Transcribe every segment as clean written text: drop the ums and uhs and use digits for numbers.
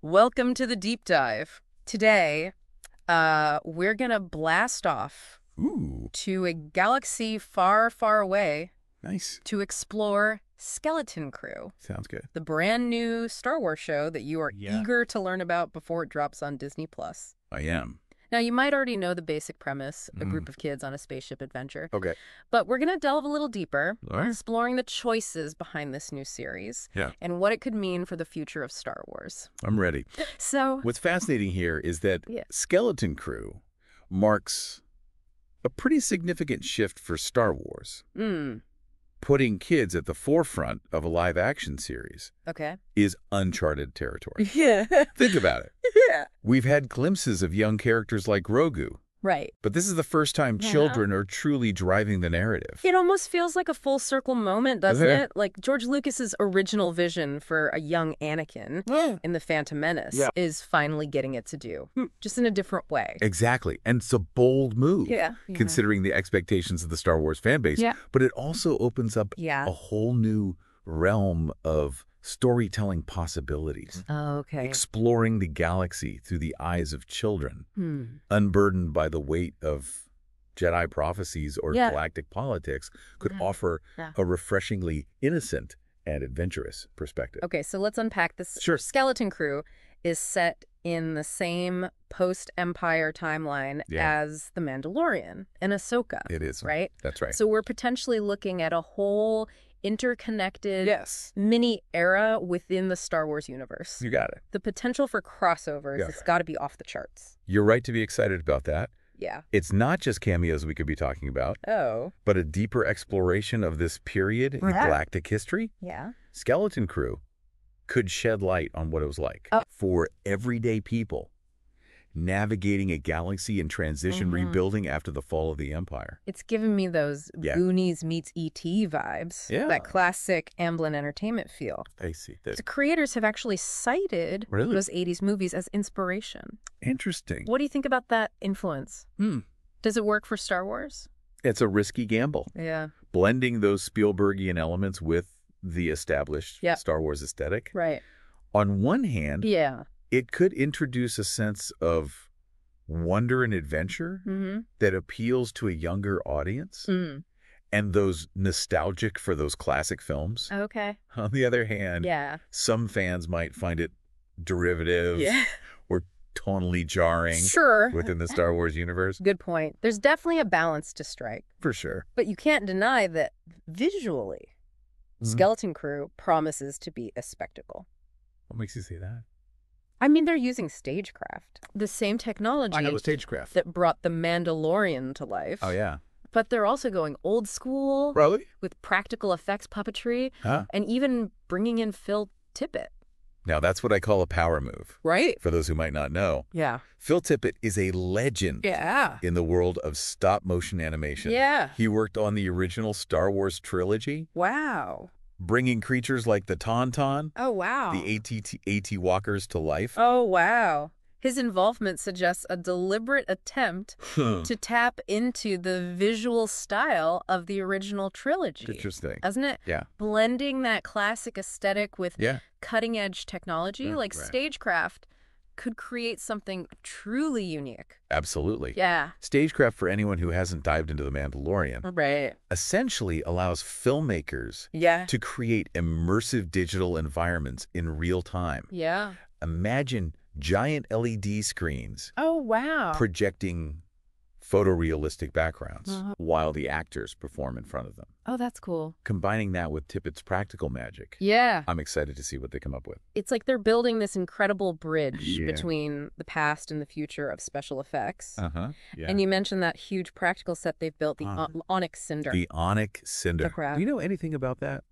Welcome to the deep dive. Today, we're gonna blast off Ooh, to a galaxy far, far away nice. to explore Skeleton Crew, Sounds good. the brand new Star Wars show that you are Yeah. eager to learn about before it drops on Disney+. I am. Now, you might already know the basic premise, a group of kids on a spaceship adventure, Okay. but we're going to delve a little deeper, All right. exploring the choices behind this new series Yeah. and what it could mean for the future of Star Wars. I'm ready. So, What's fascinating here is that Yeah. Skeleton Crew marks a pretty significant shift for Star Wars. Putting kids at the forefront of a live-action series okay. is uncharted territory. Yeah. Think about it. Yeah. We've had glimpses of young characters like Grogu, Right. but this is the first time Yeah. children are truly driving the narrative. It almost feels like a full circle moment, doesn't Doesn't it? it? Like George Lucas's original vision for a young Anakin in The Phantom Menace Yeah. is finally getting it to do, just in a different way. Exactly. And it's a bold move, Yeah. considering the expectations of the Star Wars fan base. Yeah. But it also opens up Yeah. a whole new realm of storytelling possibilities, Oh, okay. exploring the galaxy through the eyes of children, Hmm. unburdened by the weight of Jedi prophecies or Yeah. galactic politics, could Yeah. offer Yeah. a refreshingly innocent and adventurous perspective. Okay, so let's unpack this. Sure. Skeleton Crew is set in the same post-Empire timeline Yeah. as The Mandalorian and Ahsoka, It is. right? That's right. So we're potentially looking at a whole interconnected Yes. mini era within the Star Wars universe. You got it. The potential for crossovers Yeah. has got to be off the charts. You're right to be excited about that. Yeah. It's not just cameos we could be talking about, Oh. but a deeper exploration of this period in Yeah. galactic history. Yeah. Skeleton Crew could shed light on what it was like Oh. for everyday people navigating a galaxy in transition, rebuilding after the fall of the Empire. It's giving me those Yeah. Goonies meets E.T. vibes. Yeah. That classic Amblin Entertainment feel. I see. The creators have actually cited Really? those 80s movies as inspiration. Interesting. What do you think about that influence? Hmm. Does it work for Star Wars? It's a risky gamble, Yeah. blending those Spielbergian elements with the established Yep. Star Wars aesthetic. Right. On one hand, Yeah. it could introduce a sense of wonder and adventure Mm-hmm. that appeals to a younger audience and those nostalgic for those classic films. Okay. On the other hand, Yeah. some fans might find it derivative Yeah. or tonally jarring Sure. within the Star Wars universe. Good point. There's definitely a balance to strike. For sure. But you can't deny that visually, Skeleton Crew promises to be a spectacle. What makes you say that? I mean, they're using stagecraft, the same technology stagecraft. that brought The Mandalorian to life. Oh, yeah. But they're also going old school Really? with practical effects puppetry Huh. and even bringing in Phil Tippett. Now, that's what I call a power move, Right? for those who might not know. Yeah. Phil Tippett is a legend Yeah. in the world of stop-motion animation. Yeah. He worked on the original Star Wars trilogy, Wow. bringing creatures like the Tauntaun, Oh, wow. the AT walkers to life. Oh, wow. His involvement suggests a deliberate attempt to tap into the visual style of the original trilogy. Interesting. Doesn't it? Yeah. Blending that classic aesthetic with Yeah. cutting-edge technology like right. stagecraft could create something truly unique. Absolutely. Yeah. Stagecraft, for anyone who hasn't dived into The Mandalorian, Right. essentially allows filmmakers Yeah. to create immersive digital environments in real time. Yeah. Imagine giant LED screens Oh, wow. projecting photorealistic backgrounds Uh-huh. while the actors perform in front of them. Oh, that's cool. Combining that with Tippett's practical magic, Yeah. I'm excited to see what they come up with. It's like they're building this incredible bridge Yeah. between the past and the future of special effects. Uh-huh. Yeah. And you mentioned that huge practical set they've built, the Onyx Cinder. The Onyx Cinder. The craft. Do you know anything about that?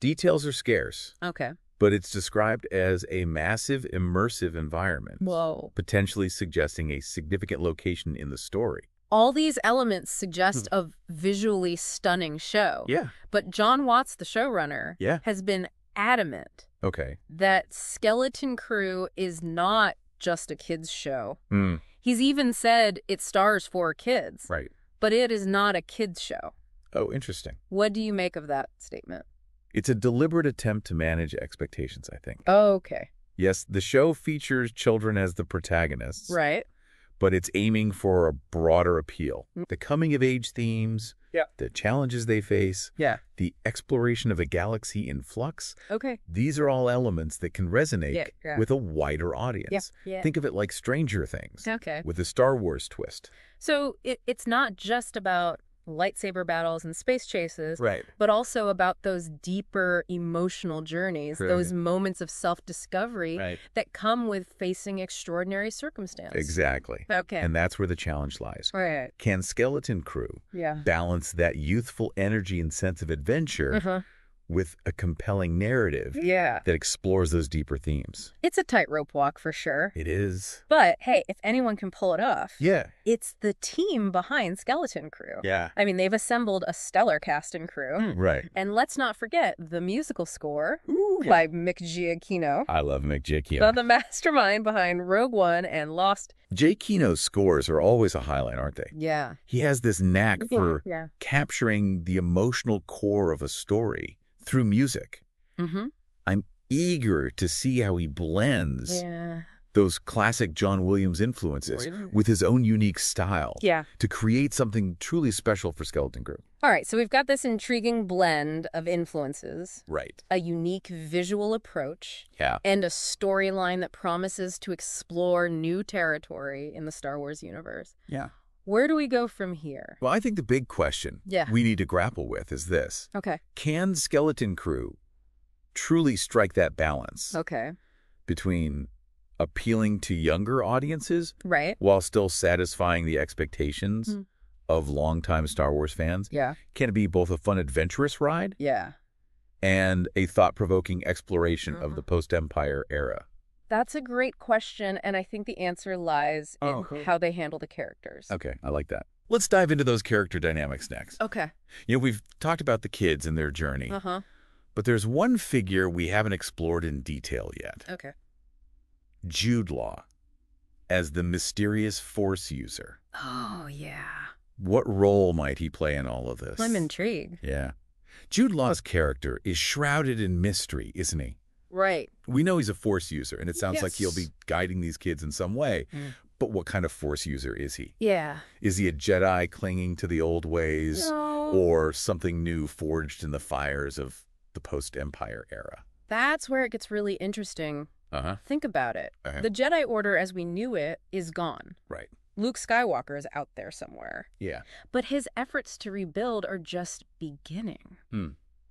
Details are scarce, Okay. but it's described as a massive immersive environment, Whoa. potentially suggesting a significant location in the story. All these elements suggest a visually stunning show. Yeah. But Jon Watts, the showrunner, Yeah. has been adamant Okay. that Skeleton Crew is not just a kids' show. Mm, He's even said it stars 4 kids, right. but it is not a kids' show. Oh, interesting. What do you make of that statement? It's a deliberate attempt to manage expectations, I think. Oh, okay. Yes, the show features children as the protagonists. Right. But it's aiming for a broader appeal. The coming-of-age themes, the challenges they face, the exploration of a galaxy in flux. Okay. These are all elements that can resonate with a wider audience. Think of it like Stranger Things with a Star Wars twist. So it's not just about lightsaber battles and space chases, Right. but also about those deeper emotional journeys, those moments of self-discovery that come with facing extraordinary circumstance. Exactly. Okay. And that's where the challenge lies. Right. Can Skeleton Crew balance that youthful energy and sense of adventure with a compelling narrative that explores those deeper themes? It's a tightrope walk for sure. It is. But hey, if anyone can pull it off, Yeah. it's the team behind Skeleton Crew. Yeah. I mean, they've assembled a stellar cast and crew. Right. And let's not forget the musical score by Mick Giacchino. I love Mick Giacchino. The mastermind behind Rogue One and Lost. Giacchino's scores are always a highlight, aren't they? Yeah. He has this knack for capturing the emotional core of a story through music. I'm eager to see how he blends those classic John Williams influences with his own unique style to create something truly special for Skeleton Crew. All right, so we've got this intriguing blend of influences. Right. A unique visual approach. Yeah. And a storyline that promises to explore new territory in the Star Wars universe. Yeah. Where do we go from here? Well, I think the big question we need to grapple with is this. Okay. Can Skeleton Crew truly strike that balance between appealing to younger audiences while still satisfying the expectations of longtime Star Wars fans? Yeah. Can it be both a fun, adventurous ride and a thought-provoking exploration of the post-Empire era? That's a great question, and I think the answer lies in how they handle the characters. Okay, I like that. Let's dive into those character dynamics next. Okay. You know, we've talked about the kids and their journey, but there's one figure we haven't explored in detail yet. Okay. Jude Law as the mysterious Force user. Oh, yeah. What role might he play in all of this? I'm intrigued. Yeah. Jude Law's character is shrouded in mystery, isn't he? Right. We know he's a Force user, and it sounds like he'll be guiding these kids in some way. But what kind of Force user is he? Yeah. Is he a Jedi clinging to the old ways? No. Or something new forged in the fires of the post-Empire era? That's where it gets really interesting. Think about it. The Jedi Order as we knew it is gone. Right. Luke Skywalker is out there somewhere. Yeah. But his efforts to rebuild are just beginning.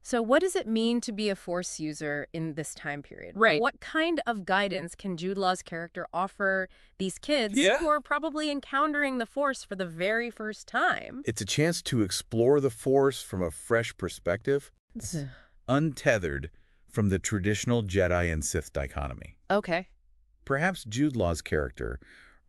So what does it mean to be a Force user in this time period? Right. What kind of guidance can Jude Law's character offer these kids who are probably encountering the Force for the very first time? It's a chance to explore the Force from a fresh perspective, untethered from the traditional Jedi and Sith dichotomy. Okay. Perhaps Jude Law's character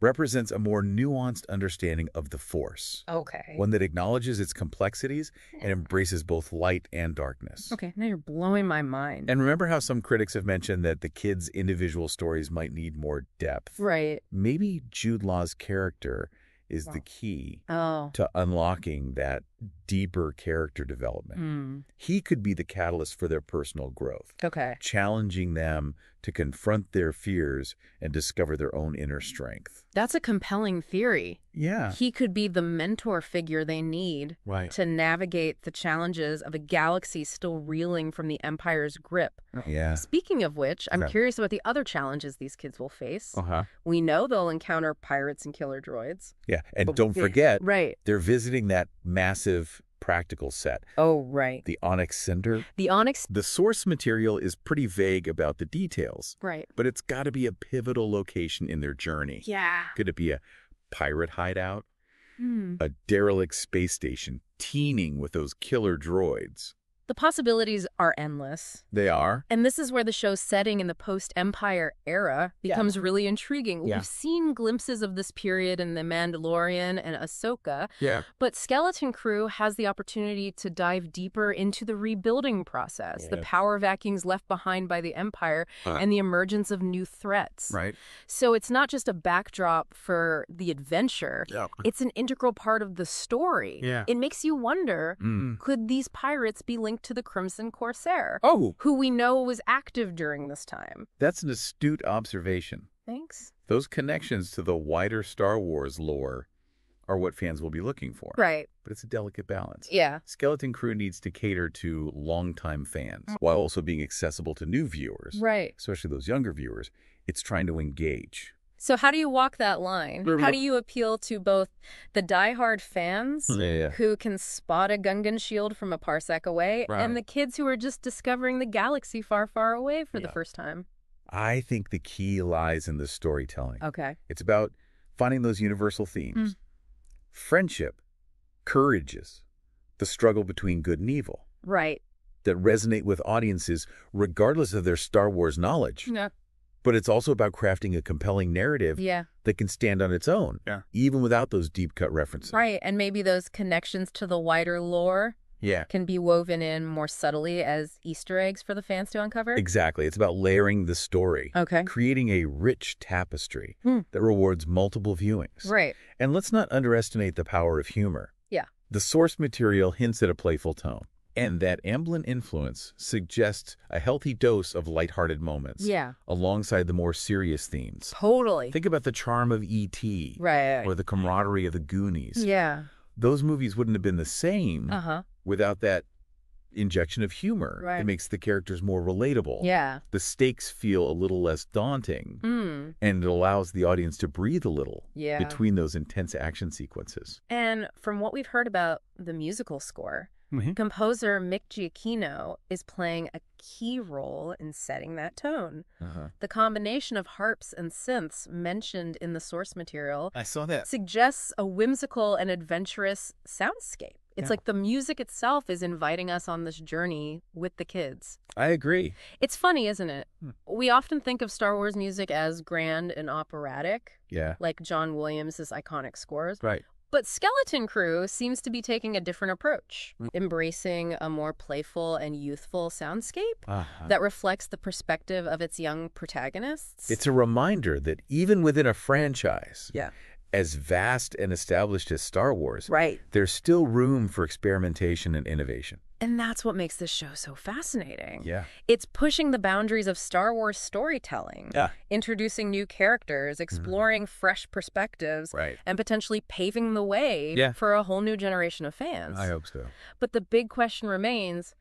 represents a more nuanced understanding of the Force. Okay. One that acknowledges its complexities and embraces both light and darkness. Okay, now you're blowing my mind. And remember how some critics have mentioned that the kids' individual stories might need more depth? Right. Maybe Jude Law's character is the key to unlocking that deeper character development. He could be the catalyst for their personal growth. Okay. Challenging them to confront their fears and discover their own inner strength. That's a compelling theory. Yeah. He could be the mentor figure they need to navigate the challenges of a galaxy still reeling from the Empire's grip. Yeah. Speaking of which, I'm curious about the other challenges these kids will face. Uh-huh. We know they'll encounter pirates and killer droids. Yeah, and don't forget, Right. they're visiting that massive practical set. Oh, right. The Onyx Cinder. The Onyx. The source material is pretty vague about the details. Right. But it's got to be a pivotal location in their journey. Yeah. Could it be a pirate hideout? A derelict space station teeming with those killer droids? The possibilities are endless. They are. And this is where the show's setting in the post-Empire era becomes really intriguing. Yeah. We've seen glimpses of this period in The Mandalorian and Ahsoka, Yeah. but Skeleton Crew has the opportunity to dive deeper into the rebuilding process, the power vacuums left behind by the Empire, and the emergence of new threats. Right. So it's not just a backdrop for the adventure. Yeah. It's an integral part of the story. Yeah. It makes you wonder, could these pirates be linked linked to the Crimson Corsair, Oh! who we know was active during this time. That's an astute observation. Thanks. Those connections to the wider Star Wars lore are what fans will be looking for. Right. But it's a delicate balance. Yeah. Skeleton Crew needs to cater to longtime fans while also being accessible to new viewers. Right. Especially those younger viewers. It's trying to engage. So how do you walk that line? How do you appeal to both the diehard fans who can spot a Gungan shield from a parsec away and the kids who are just discovering the galaxy far, far away for the first time? I think the key lies in the storytelling. Okay. It's about finding those universal themes. Friendship, courages, the struggle between good and evil. Right. That resonate with audiences regardless of their Star Wars knowledge. Yeah. But it's also about crafting a compelling narrative that can stand on its own, even without those deep-cut references. Right, and maybe those connections to the wider lore can be woven in more subtly as Easter eggs for the fans to uncover? Exactly. It's about layering the story, creating a rich tapestry that rewards multiple viewings. Right. And let's not underestimate the power of humor. Yeah. The source material hints at a playful tone. And that Amblin influence suggests a healthy dose of lighthearted moments alongside the more serious themes. Totally. Think about the charm of E.T. Or the camaraderie of the Goonies. Yeah. Those movies wouldn't have been the same without that injection of humor. It makes the characters more relatable. Yeah. The stakes feel a little less daunting. And it allows the audience to breathe a little between those intense action sequences. And from what we've heard about the musical score, composer Mick Giacchino is playing a key role in setting that tone. The combination of harps and synths mentioned in the source material suggests a whimsical and adventurous soundscape. It's like the music itself is inviting us on this journey with the kids. I agree. It's funny, isn't it? We often think of Star Wars music as grand and operatic, like John Williams' iconic scores. Right. But Skeleton Crew seems to be taking a different approach, embracing a more playful and youthful soundscape that reflects the perspective of its young protagonists. It's a reminder that even within a franchise, as vast and established as Star Wars, there's still room for experimentation and innovation. And that's what makes this show so fascinating. Yeah. It's pushing the boundaries of Star Wars storytelling, introducing new characters, exploring fresh perspectives, and potentially paving the way for a whole new generation of fans. I hope so. But the big question remains,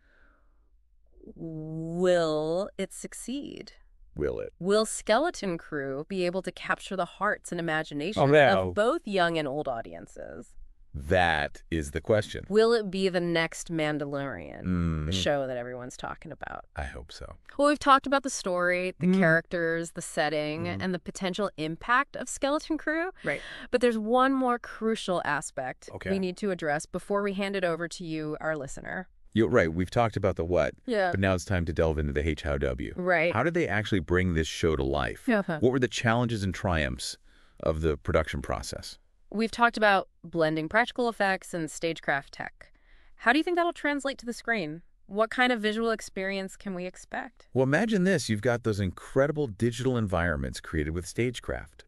will it succeed? Will it? Will Skeleton Crew be able to capture the hearts and imaginations of both young and old audiences? That is the question. Will it be the next Mandalorian, the show that everyone's talking about? I hope so. Well, we've talked about the story, the characters, the setting, and the potential impact of Skeleton Crew. Right. But there's one more crucial aspect we need to address before we hand it over to you, our listener. You're right. We've talked about the what, but now it's time to delve into the how-W. Right. How did they actually bring this show to life? What were the challenges and triumphs of the production process? We've talked about blending practical effects and stagecraft tech. How do you think that'll translate to the screen? What kind of visual experience can we expect? Well, imagine this. You've got those incredible digital environments created with stagecraft,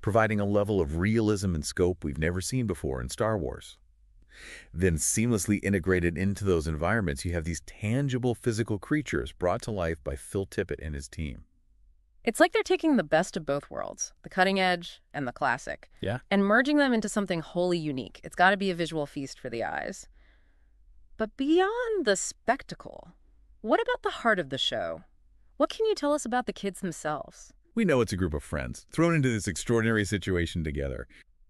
providing a level of realism and scope we've never seen before in Star Wars. Then seamlessly integrated into those environments, you have these tangible physical creatures brought to life by Phil Tippett and his team. It's like they're taking the best of both worlds, the cutting edge and the classic, and merging them into something wholly unique. It's got to be a visual feast for the eyes. But beyond the spectacle, what about the heart of the show? What can you tell us about the kids themselves? We know it's a group of friends thrown into this extraordinary situation together.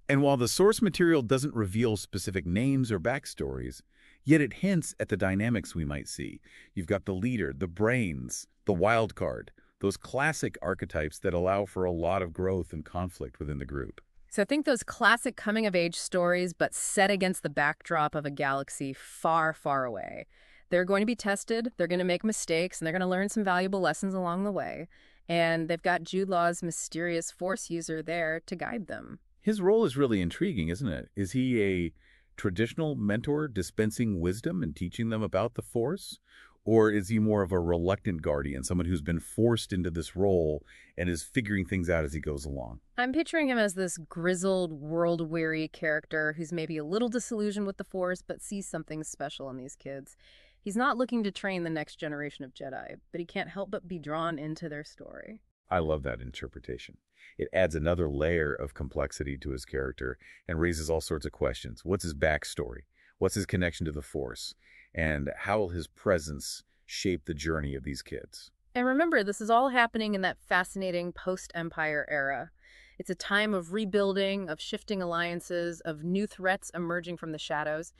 And while the source material doesn't reveal specific names or backstories, yet it hints at the dynamics we might see. You've got the leader, the brains, the wild card, those classic archetypes that allow for a lot of growth and conflict within the group. So think those classic coming-of-age stories, but set against the backdrop of a galaxy far, far away. They're going to be tested, they're going to make mistakes, and they're going to learn some valuable lessons along the way. And they've got Jude Law's mysterious Force user there to guide them. His role is really intriguing, isn't it? Is he a traditional mentor dispensing wisdom and teaching them about the Force? Or is he more of a reluctant guardian, someone who's been forced into this role and is figuring things out as he goes along? I'm picturing him as this grizzled, world-weary character who's maybe a little disillusioned with the Force, but sees something special in these kids. He's not looking to train the next generation of Jedi, but he can't help but be drawn into their story. I love that interpretation. It adds another layer of complexity to his character and raises all sorts of questions. What's his backstory? What's his connection to the Force? And how will his presence shape the journey of these kids? And remember, this is all happening in that fascinating post-Empire era. It's a time of rebuilding, of shifting alliances, of new threats emerging from the shadows.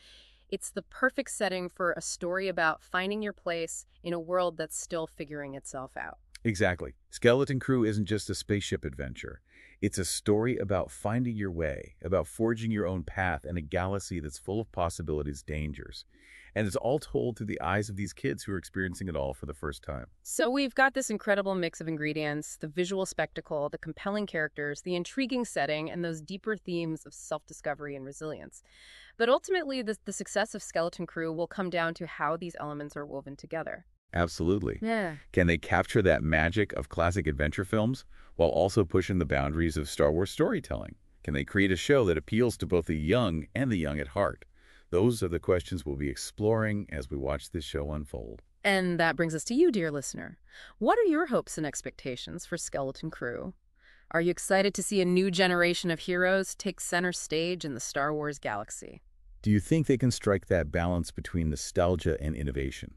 It's the perfect setting for a story about finding your place in a world that's still figuring itself out. Exactly. Skeleton Crew isn't just a spaceship adventure. It's a story about finding your way, about forging your own path in a galaxy that's full of possibilities, dangers. And it's all told through the eyes of these kids who are experiencing it all for the first time. So we've got this incredible mix of ingredients, the visual spectacle, the compelling characters, the intriguing setting, and those deeper themes of self-discovery and resilience. But ultimately, the success of Skeleton Crew will come down to how these elements are woven together. Absolutely. Yeah. Can they capture that magic of classic adventure films while also pushing the boundaries of Star Wars storytelling? Can they create a show that appeals to both the young and the young at heart? Those are the questions we'll be exploring as we watch this show unfold. And that brings us to you, dear listener. What are your hopes and expectations for Skeleton Crew? Are you excited to see a new generation of heroes take center stage in the Star Wars galaxy? Do you think they can strike that balance between nostalgia and innovation?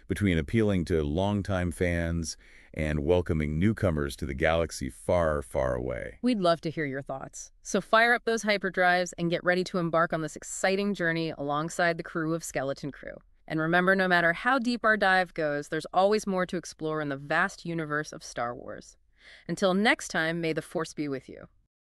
Between appealing to longtime fans and welcoming newcomers to the galaxy far, far away? We'd love to hear your thoughts. So fire up those hyperdrives and get ready to embark on this exciting journey alongside the crew of Skeleton Crew. And remember, no matter how deep our dive goes, there's always more to explore in the vast universe of Star Wars. Until next time, may the Force be with you.